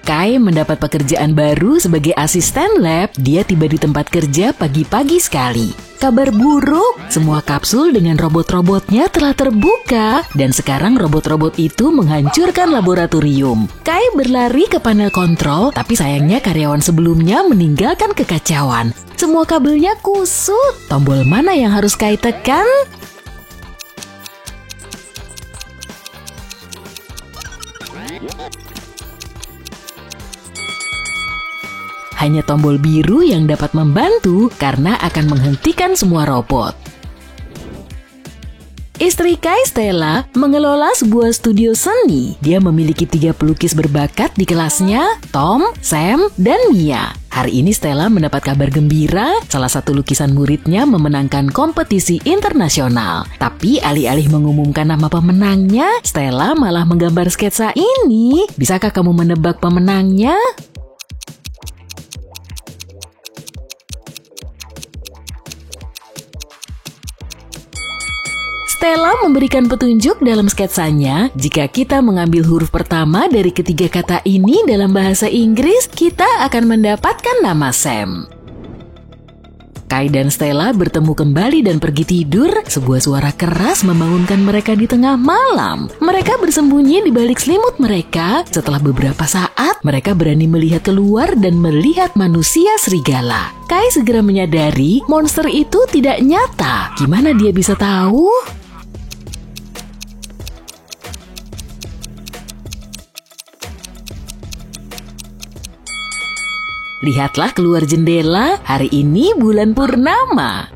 Kai mendapat pekerjaan baru sebagai asisten lab. Dia tiba di tempat kerja pagi-pagi sekali. Kabar buruk, semua kapsul dengan robot-robotnya telah terbuka dan sekarang robot-robot itu menghancurkan laboratorium. Kai berlari ke panel kontrol, tapi sayangnya karyawan sebelumnya meninggalkan kekacauan. Semua kabelnya kusut. Tombol mana yang harus Kai tekan? Hanya tombol biru yang dapat membantu karena akan menghentikan semua robot. Istri Kai, Stella, mengelola sebuah studio seni. Dia memiliki 3 pelukis berbakat di kelasnya, Tom, Sam, dan Mia. Hari ini Stella mendapat kabar gembira, salah satu lukisan muridnya memenangkan kompetisi internasional. Tapi alih-alih mengumumkan nama pemenangnya, Stella malah menggambar sketsa ini. Bisakah kamu menebak pemenangnya? Stella memberikan petunjuk dalam sketsanya, jika kita mengambil huruf pertama dari ketiga kata ini dalam bahasa Inggris, kita akan mendapatkan nama Sam. Kai dan Stella bertemu kembali dan pergi tidur. Sebuah suara keras membangunkan mereka di tengah malam. Mereka bersembunyi di balik selimut mereka. Setelah beberapa saat, mereka berani melihat keluar dan melihat manusia serigala. Kai segera menyadari monster itu tidak nyata. Gimana dia bisa tahu? Lihatlah keluar jendela, hari ini bulan purnama.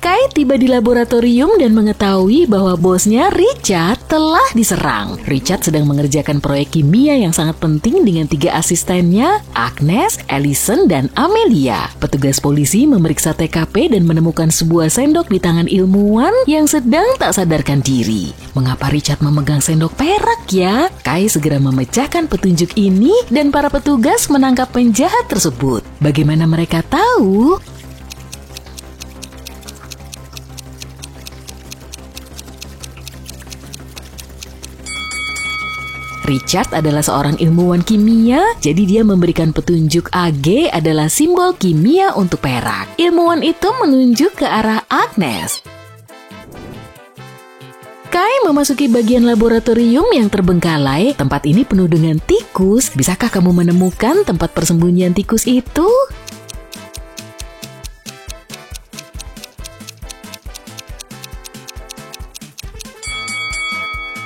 Kai tiba di laboratorium dan mengetahui bahwa bosnya Richard telah diserang. Richard sedang mengerjakan proyek kimia yang sangat penting dengan 3 asistennya, Agnes, Allison, dan Amelia. Petugas polisi memeriksa TKP dan menemukan sebuah sendok di tangan ilmuwan yang sedang tak sadarkan diri. Mengapa Richard memegang sendok perak ya? Kai segera memecahkan petunjuk ini dan para petugas menangkap penjahat tersebut. Bagaimana mereka tahu? Richard adalah seorang ilmuwan kimia, jadi dia memberikan petunjuk Ag adalah simbol kimia untuk perak. Ilmuwan itu menunjuk ke arah Agnes. Kai memasuki bagian laboratorium yang terbengkalai. Tempat ini penuh dengan tikus. Bisakah kamu menemukan tempat persembunyian tikus itu?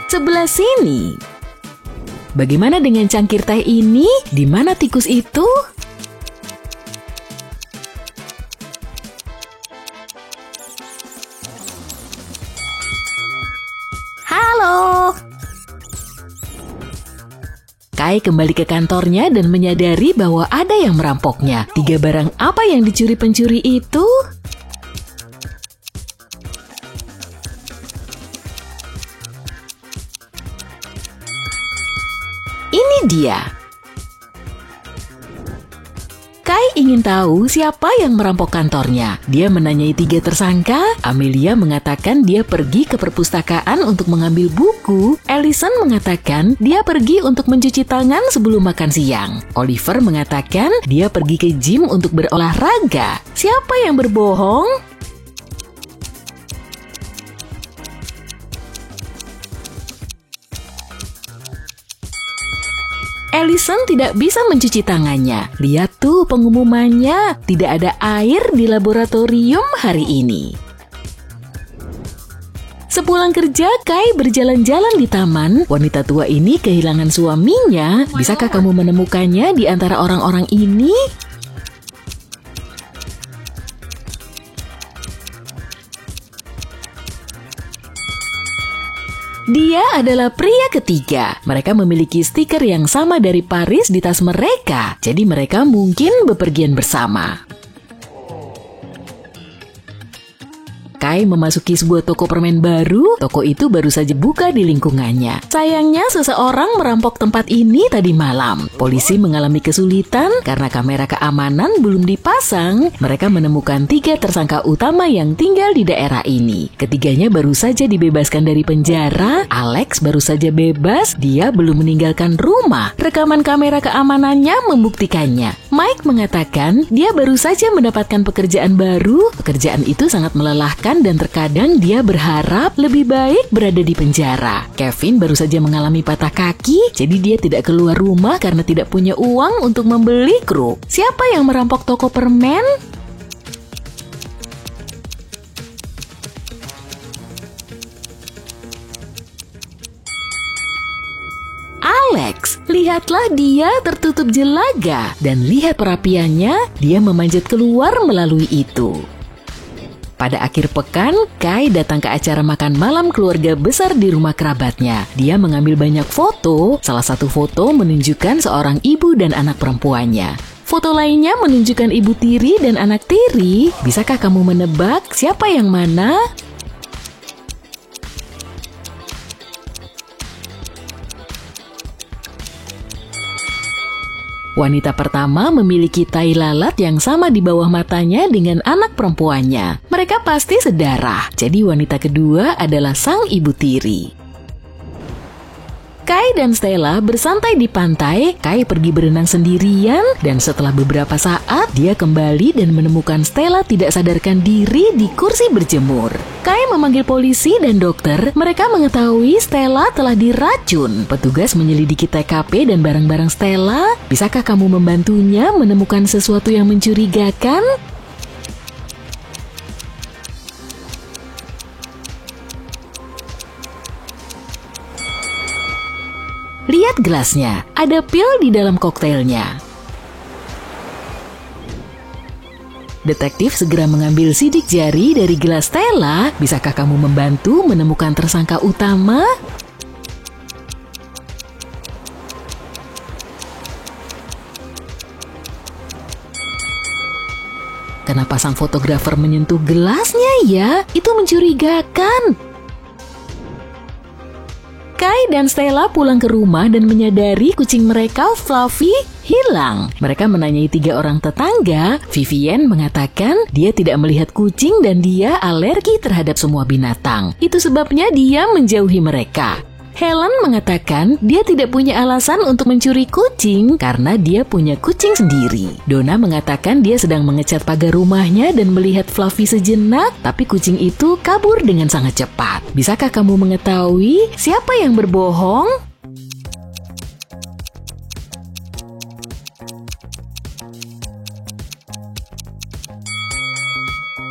Sebelah sini. Bagaimana dengan cangkir teh ini? Di mana tikus itu? Halo. Kai kembali ke kantornya dan menyadari bahwa ada yang merampoknya. 3 barang apa yang dicuri pencuri itu? Ini dia. Kai ingin tahu siapa yang merampok kantornya. Dia menanyai 3 tersangka. Amelia mengatakan dia pergi ke perpustakaan untuk mengambil buku. Allison mengatakan dia pergi untuk mencuci tangan sebelum makan siang. Oliver mengatakan dia pergi ke gym untuk berolahraga. Siapa yang berbohong? Allison tidak bisa mencuci tangannya. Lihat tuh pengumumannya, tidak ada air di laboratorium hari ini. Sepulang kerja, Kai berjalan-jalan di taman. Wanita tua ini kehilangan suaminya. Bisakah kamu menemukannya di antara orang-orang ini? Dia adalah pria ketiga. Mereka memiliki stiker yang sama dari Paris di tas mereka. Jadi mereka mungkin bepergian bersama. Kai memasuki sebuah toko permen baru. Toko itu baru saja buka di lingkungannya. Sayangnya seseorang merampok tempat ini tadi malam. Polisi mengalami kesulitan karena kamera keamanan belum dipasang. Mereka menemukan 3 tersangka utama yang tinggal di daerah ini. Ketiganya baru saja dibebaskan dari penjara. Alex baru saja bebas. Dia belum meninggalkan rumah. Rekaman kamera keamanannya membuktikannya. Mike mengatakan dia baru saja mendapatkan pekerjaan baru. Pekerjaan itu sangat melelahkan dan terkadang dia berharap lebih baik berada di penjara. Kevin baru saja mengalami patah kaki, jadi dia tidak keluar rumah karena tidak punya uang untuk membeli kru. Siapa yang merampok toko permen? Alex, lihatlah dia tertutup jelaga dan lihat perapiannya, dia memanjat keluar melalui itu. Pada akhir pekan, Kai datang ke acara makan malam keluarga besar di rumah kerabatnya. Dia mengambil banyak foto, salah satu foto menunjukkan seorang ibu dan anak perempuannya. Foto lainnya menunjukkan ibu tiri dan anak tiri. Bisakah kamu menebak siapa yang mana? Wanita pertama memiliki tai lalat yang sama di bawah matanya dengan anak perempuannya. Mereka pasti sedarah. Jadi wanita kedua adalah sang ibu tiri. Kai dan Stella bersantai di pantai. Kai pergi berenang sendirian dan setelah beberapa saat dia kembali dan menemukan Stella tidak sadarkan diri di kursi berjemur. Kai memanggil polisi dan dokter. Mereka mengetahui Stella telah diracun. Petugas menyelidiki TKP dan barang-barang Stella. Bisakah kamu membantunya menemukan sesuatu yang mencurigakan? Lihat gelasnya, ada pil di dalam koktailnya. Detektif segera mengambil sidik jari dari gelas Stella. Bisakah kamu membantu menemukan tersangka utama? Kenapa sang fotografer menyentuh gelasnya ya? Itu mencurigakan. Kai dan Stella pulang ke rumah dan menyadari kucing mereka, Fluffy, hilang. Mereka menanyai 3 orang tetangga. Vivian mengatakan dia tidak melihat kucing dan dia alergi terhadap semua binatang. Itu sebabnya dia menjauhi mereka. Helen mengatakan dia tidak punya alasan untuk mencuri kucing karena dia punya kucing sendiri. Donna mengatakan dia sedang mengecat pagar rumahnya dan melihat Fluffy sejenak, tapi kucing itu kabur dengan sangat cepat. Bisakah kamu mengetahui siapa yang berbohong?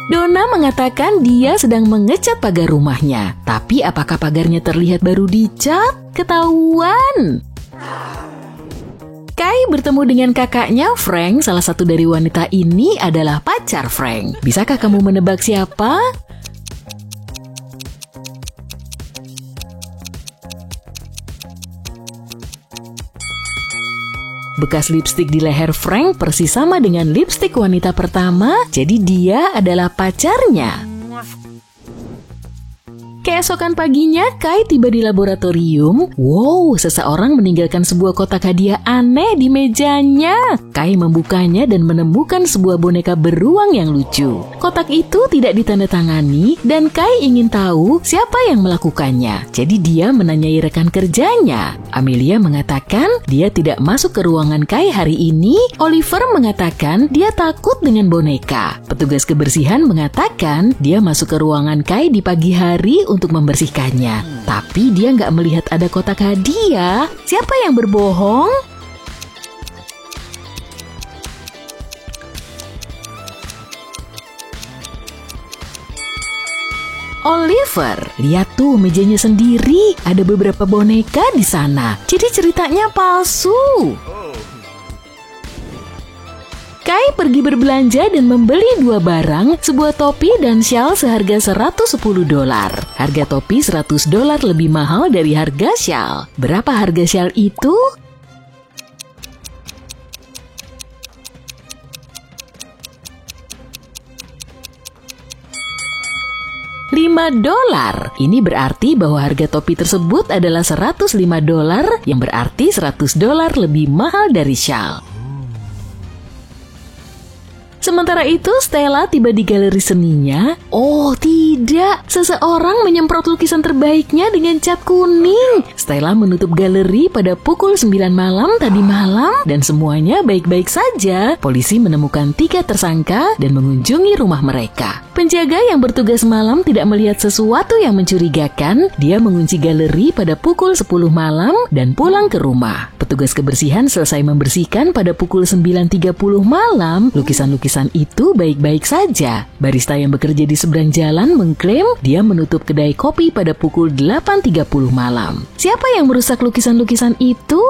Donna mengatakan dia sedang mengecat pagar rumahnya. Tapi apakah pagarnya terlihat baru dicat? Ketahuan! Kai bertemu dengan kakaknya Frank. Salah satu dari wanita ini adalah pacar Frank. Bisakah kamu menebak siapa? Bekas lipstik di leher Frank persis sama dengan lipstik wanita pertama, jadi dia adalah pacarnya. Keesokan paginya, Kai tiba di laboratorium. Wow, seseorang meninggalkan sebuah kotak hadiah aneh di mejanya. Kai membukanya dan menemukan sebuah boneka beruang yang lucu. Kotak itu tidak ditandatangani dan Kai ingin tahu siapa yang melakukannya. Jadi dia menanyai rekan kerjanya. Amelia mengatakan dia tidak masuk ke ruangan Kai hari ini. Oliver mengatakan dia takut dengan boneka. Petugas kebersihan mengatakan dia masuk ke ruangan Kai di pagi hari untuk membersihkannya. Tapi dia nggak melihat ada kotak hadiah. Siapa yang berbohong? Oliver, lihat tuh mejanya sendiri. Ada beberapa boneka di sana. Jadi ceritanya palsu. Kai pergi berbelanja dan membeli 2 barang, sebuah topi dan syal seharga $110. Harga topi $100 lebih mahal dari harga syal. Berapa harga syal itu? $5. Ini berarti bahwa harga topi tersebut adalah $105, yang berarti $100 lebih mahal dari Shal. Sementara itu, Stella tiba di galeri seninya. Oh tidak, seseorang menyemprot lukisan terbaiknya dengan cat kuning. Stella menutup galeri pada pukul 9 malam tadi malam dan semuanya baik-baik saja. Polisi menemukan 3 tersangka dan mengunjungi rumah mereka. Penjaga yang bertugas malam tidak melihat sesuatu yang mencurigakan. Dia mengunci galeri pada pukul 10 malam dan pulang ke rumah. Petugas kebersihan selesai membersihkan pada pukul 9.30 malam. Lukisan-lukisan itu baik-baik saja. Barista yang bekerja di seberang jalan mengklaim dia menutup kedai kopi pada pukul 8.30 malam. Siapa yang merusak lukisan-lukisan itu?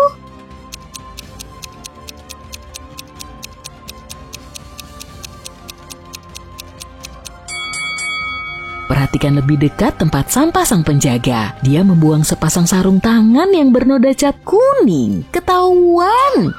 Perhatikan lebih dekat tempat sampah sang penjaga. Dia membuang sepasang sarung tangan yang bernoda cat kuning. Ketahuan!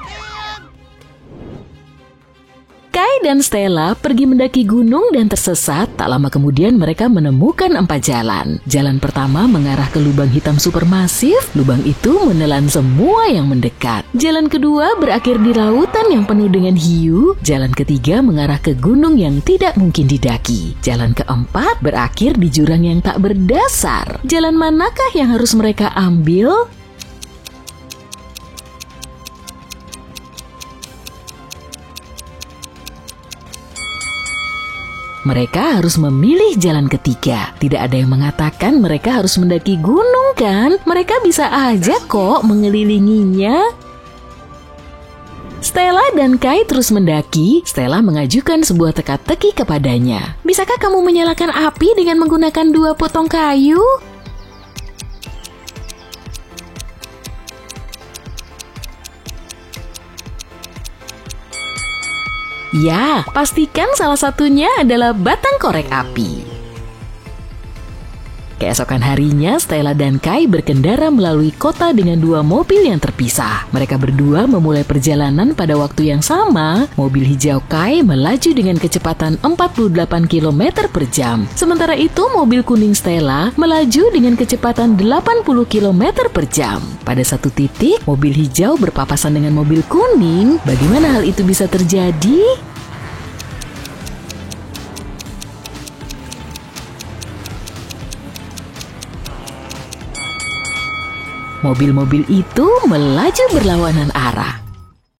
Kai dan Stella pergi mendaki gunung dan tersesat. Tak lama kemudian mereka menemukan 4 jalan. Jalan pertama mengarah ke lubang hitam supermasif. Lubang itu menelan semua yang mendekat. Jalan kedua berakhir di lautan yang penuh dengan hiu. Jalan ketiga mengarah ke gunung yang tidak mungkin didaki. Jalan keempat berakhir di jurang yang tak berdasar. Jalan manakah yang harus mereka ambil? Mereka harus memilih jalan ketiga. Tidak ada yang mengatakan mereka harus mendaki gunung kan? Mereka bisa aja kok mengelilinginya. Stella dan Kai terus mendaki. Stella mengajukan sebuah teka-teki kepadanya. Bisakah kamu menyalakan api dengan menggunakan 2 potong kayu? Ya, pastikan salah satunya adalah batang korek api. Keesokan harinya, Stella dan Kai berkendara melalui kota dengan 2 mobil yang terpisah. Mereka berdua memulai perjalanan pada waktu yang sama. Mobil hijau Kai melaju dengan kecepatan 48 km per jam. Sementara itu, mobil kuning Stella melaju dengan kecepatan 80 km per jam. Pada satu titik, mobil hijau berpapasan dengan mobil kuning. Bagaimana hal itu bisa terjadi? Mobil-mobil itu melaju berlawanan arah.